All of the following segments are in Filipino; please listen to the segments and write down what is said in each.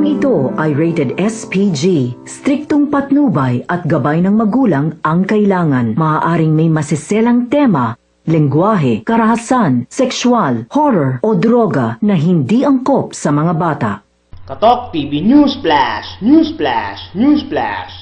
Programang ito ay rated SPG. Striktong patnubay at gabay ng magulang ang kailangan. Maaaring may masiselang tema, lengguwahe, karahasan, sexual, horror o droga na hindi angkop sa mga bata. Katok TV News Flash! News Flash! News Flash!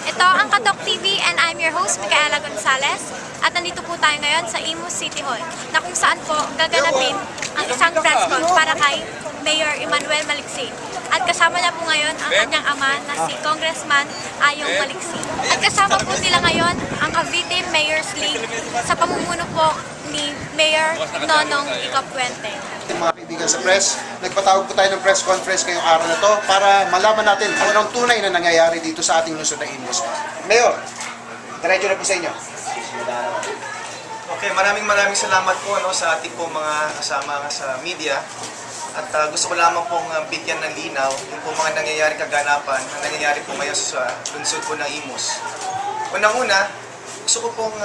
Ito ang Katok TV and I'm your host, Micaela Gonzalez. At nandito po tayo ngayon sa Imus City Hall na kung saan po gaganapin ang isang press con para kay Mayor Emmanuel Maligsi. At kasama niya po ngayon ang kanyang ama na si Congressman Ayong Maligsi. At kasama po nila ngayon ang Cavite Mayor's League sa pamumuno po ni Mayor Nonong Ikapuente. Mga kaibigan sa press, nagpatawag po tayo ng press conference ngayong araw na to para malaman natin kung anong tunay na nangyayari dito sa ating lungsod na Imus. Mayor, diretso na po sa inyo. Okay, maraming salamat po sa ating po mga kasama sa media. At gusto ko lamang pong bigyan ng linaw yung po mga nangyayari kaganapan na nangyayari po ngayon sa lungsod po ng Imus. Unang-una, gusto ko pong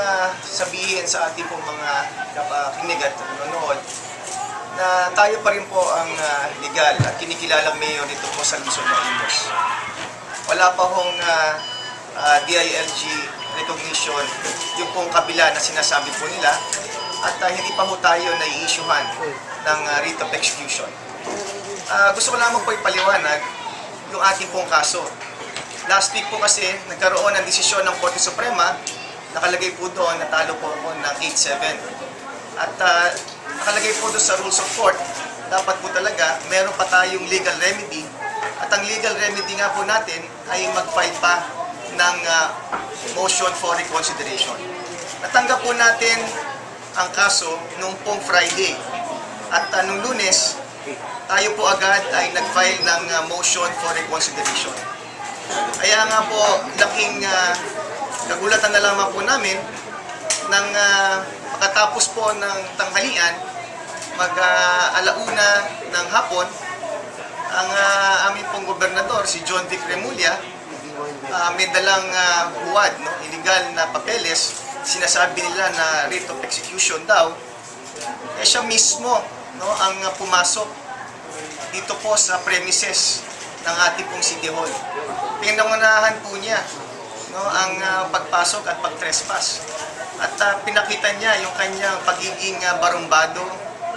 sabihin sa ating pong mga kapakinig at nanonood na tayo pa rin po ang legal at kinikilalang mayor dito po sa lungsod ng Imus. Wala pa hong DILG recognition yung pong kabila na sinasabi po nila at hindi pa po tayo nai-issuehan ng writ of execution. Gusto ko lamang po ipaliwanag yung ating pong kaso. Last week po kasi nagkaroon ng desisyon ng Korte Suprema, nakalagay po doon, natalo po ako ng 8-7. At nakalagay po doon sa Rules of Court, dapat po talaga meron pa tayong legal remedy. At ang legal remedy nga po natin ay mag-file pa ng motion for reconsideration. Natanggap po natin ang kaso noong pong Friday. At nung Lunes, tayo po agad ay nag-file ng motion for reconsideration. Kaya nga po, laking kagulatan na lamang po namin nang pagkatapos po ng tanghalian, mag-alauna ng hapon, ang aming pong gobernador, si John Vic Remulla, may dalang huwad, illegal na papeles, sinasabi nila na writ of execution daw, siya mismo ang pumasok dito po sa premises ng ating pong City Hall. Pinangunahan po niya ang pagpasok at pag-trespass. At pinakita niya yung kanyang pagiging barumbado,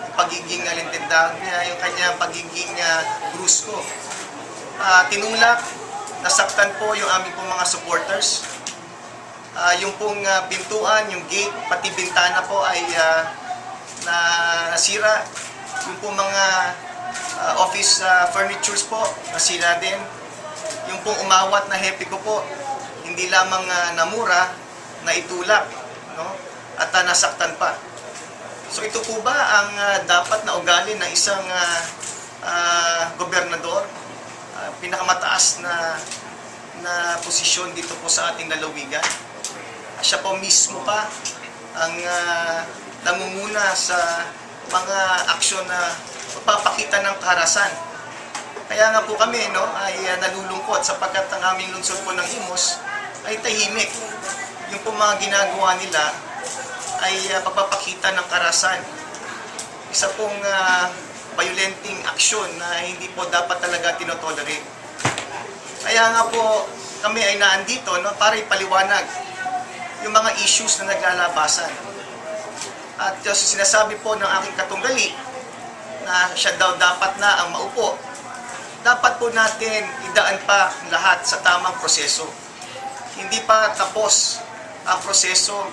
yung pagiging alintindang niya, yung kanyang pagiging brusko. Tinulak, nasaktan po yung aming pong mga supporters. Yung pong pintuan, yung gate, pati bintana po ay nasira. Yung pong mga office furnitures po, nasira din. Yung pong umawat na hepe ko po, hindi lamang namura, naitulak, at nasaktan pa. So ito po ba ang dapat na ugali ng isang gobernador? Pinakamataas na posisyon dito po sa ating lalawigan. Siya po mismo pa ang nangunguna sa mga aksyon na papakita ng karahasan. Kaya nga po kami ay nalulungkot sapagkat ang aming lungsod po ng Imus ay tahimik. Yung po mga ginagawa nila ay pagpapakita ng karahasan. Isa pong violenting aksyon na hindi po dapat talaga tinotolerate. Kaya nga po kami ay naandito para ipaliwanag yung mga issues na naglalabasan. At sinasabi po ng aking katunggali na siya daw dapat na ang maupo. Dapat po natin idaan pa lahat sa tamang proseso. Hindi pa tapos ang proseso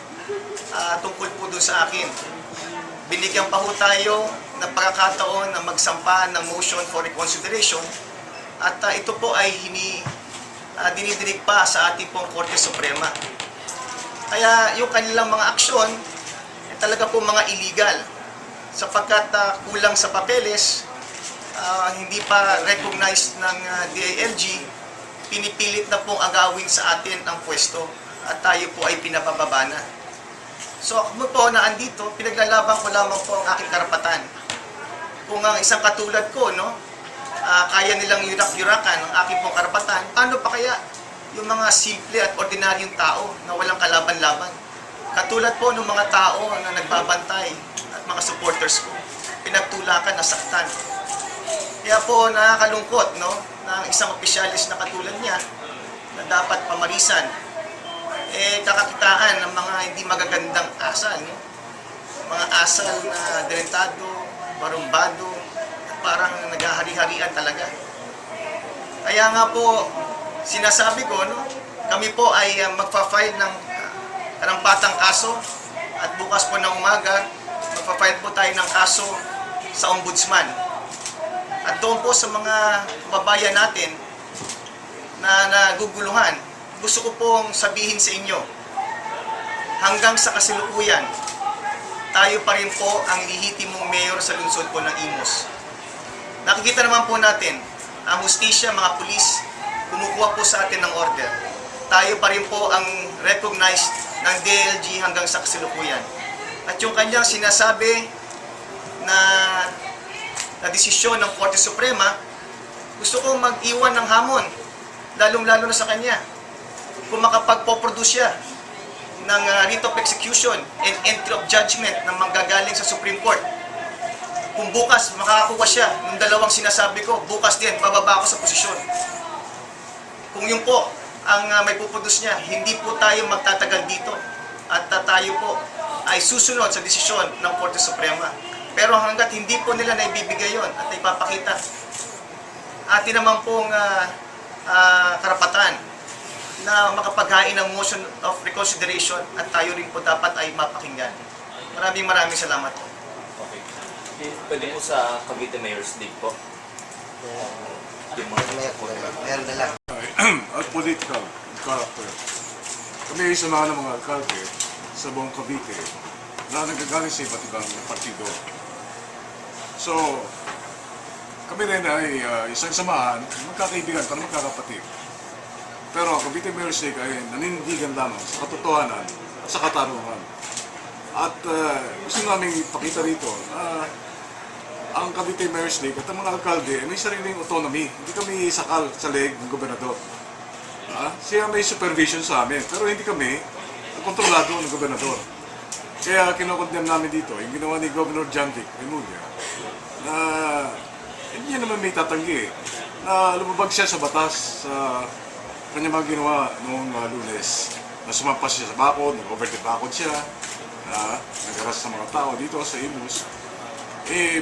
tungkol po doon sa akin. Binigyan pa po tayo ng pagkakataon na magsampa ng motion for reconsideration at ito po ay dinidinig pa sa ating pong Korte Suprema. Kaya yung kanilang mga aksyon ay talaga po mga illegal sapagkat kulang sa papeles, hindi pa recognized ng DILG, pinipilit na pong agawin sa atin ang pwesto at tayo po ay pinapababa na. So ako po na andito, pinaglalaban ko lamang po ang aking karapatan. Kung ang isang katulad ko, kaya nilang yurak-yurakan ang aking pong karapatan, paano pa kaya yung mga simple at ordinaryong tao na walang kalaban-laban? Katulad po ng mga tao na nagbabantay at mga supporters ko. pinagtulakan, nasaktan. Kaya po nakakalungkot, no, na ang isang opisyalis na katulad niya na dapat pamarisan, kakakitaan ng mga hindi magagandang asal, no? Mga asal na delentado, barumbado, parang naghahari-harian talaga. Kaya nga po, sinasabi ko, no, kami po ay magpa-file ng karampatang kaso at bukas po ng umaga, magpa-file po tayo ng kaso sa ombudsman. At doon po sa mga kababayan natin na naguguluhan, gusto ko pong sabihin sa inyo, hanggang sa kasalukuyan, tayo pa rin po ang lehitimong mayor sa lungsod po ng Imus. Nakikita naman po natin, ang hustisya, mga pulis, kumukuha po sa atin ng order. Tayo pa rin po ang recognized ng DLG hanggang sa kasalukuyan. At yung kanyang sinasabi na desisyon ng Korte Suprema, gusto kong mag-iwan ng hamon, lalong-lalo na sa kanya. Kung makapagpoproduce siya ng writ of execution and entry of judgment na manggagaling sa Supreme Court, kung bukas makakakuha siya ng dalawang sinasabi ko, bukas din, bababa ako sa posisyon. Kung yun po ang may puproduce niya, hindi po tayo magtatagal dito at tayo po ay susunod sa desisyon ng Korte Suprema. Pero hanggat hindi po nila naibibigay yon at ipapakita, atin naman pong karapatan na makapaghain ng motion of reconsideration at tayo rin po dapat ay mapakinggan. Maraming salamat po. Okay. Pwede po sa Cavite Mayor's League po. Yung mga Meron na lang. At political character. Kami isa ng mga alkalde sa buong Cavite na nagagaling sa iba't ibang partido. So, kami rin ay isang samahan, magkakaibigan, parang magkakapatid. Pero ang Cavite Mayor's League ay nanindigan lamang sa katotohanan at sa katarungan. At gusto namin ipakita rito na ang Cavite Mayor's League at ang mga alkalde ay may sariling autonomy. Hindi kami sakal sa leg ng gobernador. Siya may supervision sa amin, pero hindi kami kontrolado ng gobernador. Kaya kinokondem namin dito, yung ginawa ni Governor John Vic Remulla, na hindi naman may tatanggi na lumabag siya sa batas sa kanya mga ginawa noong Lunes. Na sumampas siya sa bakod, nag-overtake bakod siya, nag-haras sa mga tao dito sa Imus.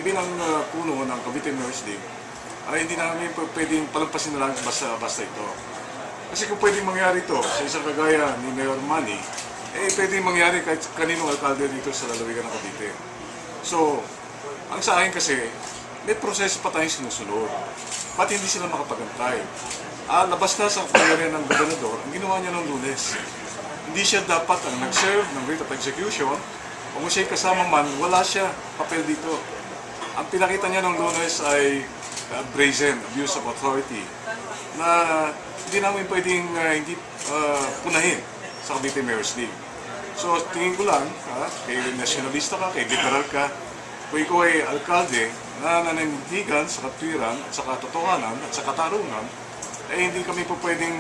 Bilang puno ng Cavite Mayor's League, ay hindi namin pwedeng palampasin na lang basta ito. Kasi kung pwedeng mangyari ito sa isang kagaya ni Mayor Manny, pwedeng mangyari kahit kaninong alkalde dito sa lalawigan ng Cavite. So, ang sa akin kasi, may proseso pa tayong sinusunod. Ba't hindi sila makapagantay? Labas na sa pangyarihan ng gobernador, ang ginawa niya ng Lunes. Hindi siya dapat ang nag-serve ng writ of execution, o kung siya'y kasama man, wala siya papel dito. Ang pinakita niya ng Lunes ay brazen abuse of authority na hindi namin pwedeng hindi punahin sa Cavite Mayor's League. So tingin ko lang, kay nationalista ka, kay liberal ka, kung ikaw ay alkalde na nanindigan sa katwiran, sa katotohanan at sa katarungan, hindi kami po pwedeng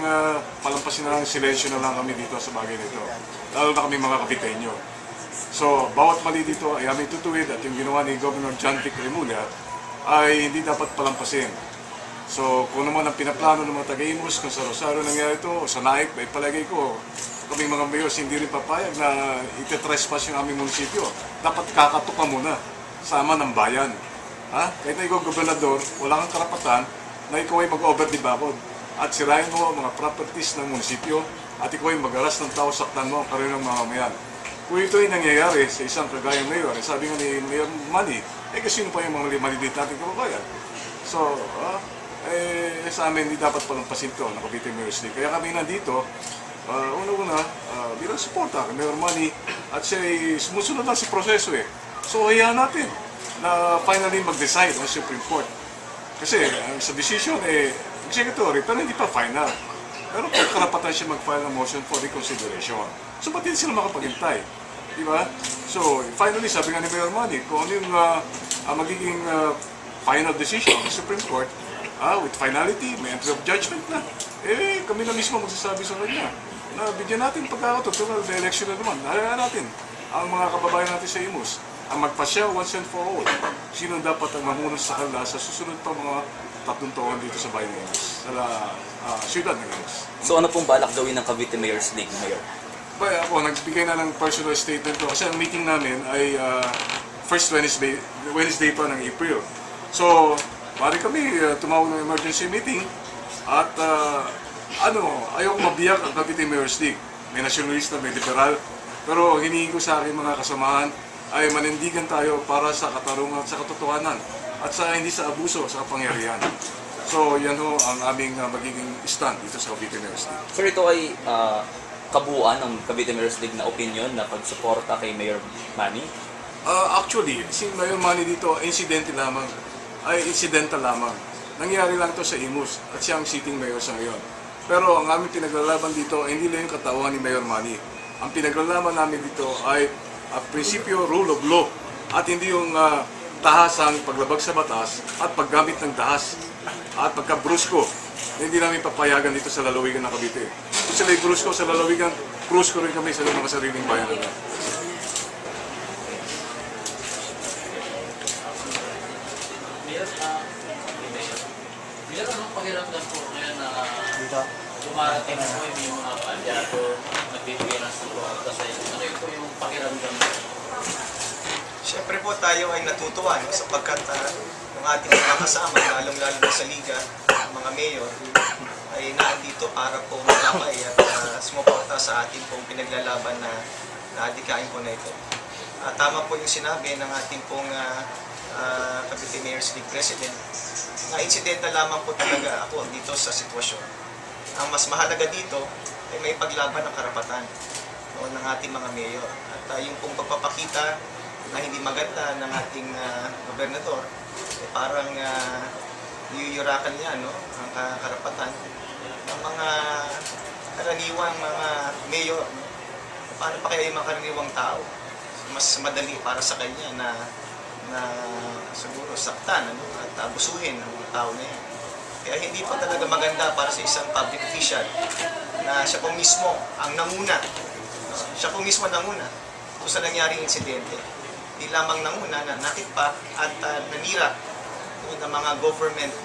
palampasin na lang, silensyo na lang kami dito sa bagay nito. Lalo na kami mga Caviteño. So, bawat mali dito ay aming tutuwid at yung ginawa ni Governor John Vic Remulla ay hindi dapat palampasin. So, kung naman ang pinaplano ng mga taga-Imus, kung sa Rosario nangyari ito, o sa Naik, ay palagay ko, kaming mga mayors hindi rin papayag na ite-trespass yung aming munisipyo. Dapat kakatuka muna sa ama ng bayan. Kahit na ikaw gobernador, wala kang karapatan na ikaw ay mag-over the bakod at sirain mo ang mga properties ng munisipyo at ikaw ay mag-aras ng tao, saktan mo ang karinang mga mayan. Kung ito ay nangyayari sa isang kagayang mayor, sabi nga ni Mayor Manny, kasi sino pa yung mga maliliit natin kababayan? So, sa amin, hindi dapat palampasin ito ng Cavite Mayor's League. Kaya kami nandito, una-una, bilang suporta kay Mayor Manny at siya ay sumusunod lang sa proseso eh. So, hayaan natin na finally mag-decide ang Supreme Court. Kasi sa decision, executory, pero hindi pa final. Pero karapatan siya mag-file ng motion for reconsideration. So, ba't hindi sila makapagintay? Diba? So, finally, sabi nga ni Mayor Manny, kung ano yung magiging final decision ng Supreme Court, with finality, may entry of judgment na. Kami na mismo magsasabi sa kanya na bigyan natin pagkakataon, the election na naman, hayaan natin ang mga kababayan natin sa Imus ang magpasya once and for all. Sino dapat ang mamuno sa kanila sa susunod pa mga 3 taon dito sa bayan ng Imus, sa siyudad ng Imus. So ano pong balak gawin ng Cavite Mayor's League, Mayor? Ba, ako, nagbigay na ng personal statement ko kasi ang meeting namin ay first Wednesday pa ng April. So, pari kami tumawag ng emergency meeting at ayoko mabiyak ang Cavite Mayor's League. May nasyonalista, may liberal, pero hinihingi ko sa aking mga kasamahan ay manindigan tayo para sa katarungan, sa katotohanan at sa hindi sa abuso sa kapangyarihan. So, yan ho ang aming magiging stand dito sa Cavite Mayor's League. Sir, ito ay kabuuan ng Cavite Mayor's League na opinion na pagsuporta kay Mayor Manny? Actually, si Mayor Manny dito, incidental lamang. Nangyari lang to sa Imus at siya ang sitting mayor sa ngayon. Pero ang aming pinaglalaban dito ay hindi lang yung katawan ni Mayor Manny. Ang pinaglalaban namin dito ay prinsipyo, rule of law at hindi yung tahasang paglabag sa batas at paggamit ng dahas at pagka-brusko. Hindi namin papayagan dito sa lalawigan ng Cavite. Kung sila'y brusko sa lalawigan, brusko rin kami sa mga sariling bayan namin. Mayor, anong pakiramdam po ngayon na dumarating po yung mga paalyado, nagbibigay ng suporta sa inyo? Ano po yung pakiramdam mo? Siyempre po tayo ay natutuwa no, sapagkat yung ating mga kasama, lalong-lalo na sa Liga, mga mayor, ay naandito para po magkapay at sumuporta sa ating pong pinaglalaban na adikain po na ito. Tama po yung sinabi ng ating pong Cavite Mayor's League President na incidental lamang po talaga ako dito sa sitwasyon. Ang mas mahalaga dito ay may paglaban ng karapatan no, ng ating mga mayor. At yung pong pagpapakita na hindi maganda ng ating gobernador, parang niyuyurakan niya no, ang karapatan ng mga karaniwang mga mayor. Paano pa kaya yung mga karaniwang tao? Mas madali para sa kanya na siguro saktan at abusuhin ang mga tao na yan. Kaya hindi pa talaga maganda para sa isang public official na siya po mismo ang nanguna. Siya po mismo nanguna kung sa nangyaring insidente. Hindi lamang nanguna na nakitpa at nanira ng mga government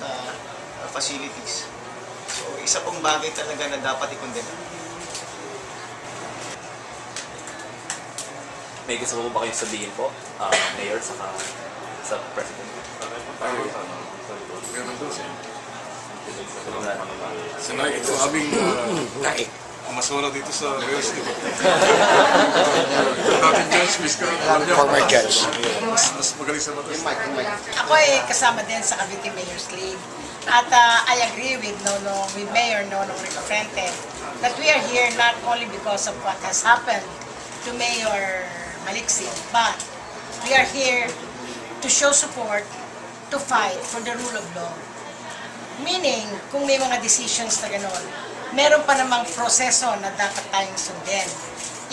facilities. So isa pong bagay talaga na dapat ikondena. May gusto po ba kayong sabihin po, Mayor, sa President? Meron doon siya. Wala naman ba? Sanay, ito aming masura dito sa Mayor's League. Dating judge, Miss Karen. Former judge. Mas magaling sa batas. Ako ay kasama din sa Cavite Mayor's League. At I agree with with Mayor Nonong Frente that we are here not only because of what has happened to Mayor Maliksi, but we are here to show support, to fight for the rule of law. Meaning, kung may mga decisions na gano'n, meron pa namang proseso na dapat tayong sundin.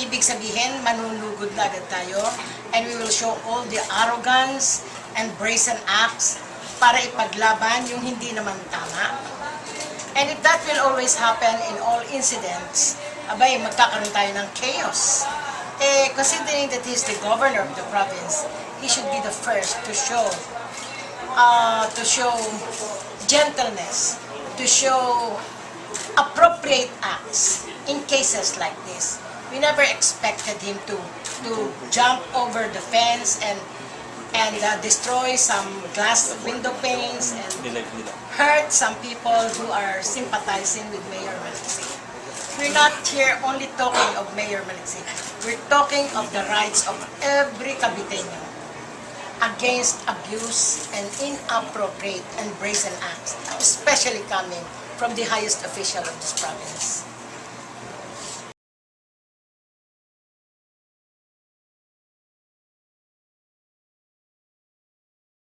Ibig sabihin, manunugod na agad tayo, and we will show all the arrogance and brazen acts para ipaglaban yung hindi naman tama. And if that will always happen in all incidents, abay, magkakaroon tayo ng chaos. Considering that he's the governor of the province, he should be the first to show gentleness, to show appropriate acts in cases like this. We never expected him to jump over the fence and destroy some glass window panes and hurt some people who are sympathizing with Mayor Maliksi. We're not here only talking of Mayor Maliksi. We're talking of the rights of every Caviteño against abuse and inappropriate and brazen acts, especially coming from the highest official of this province.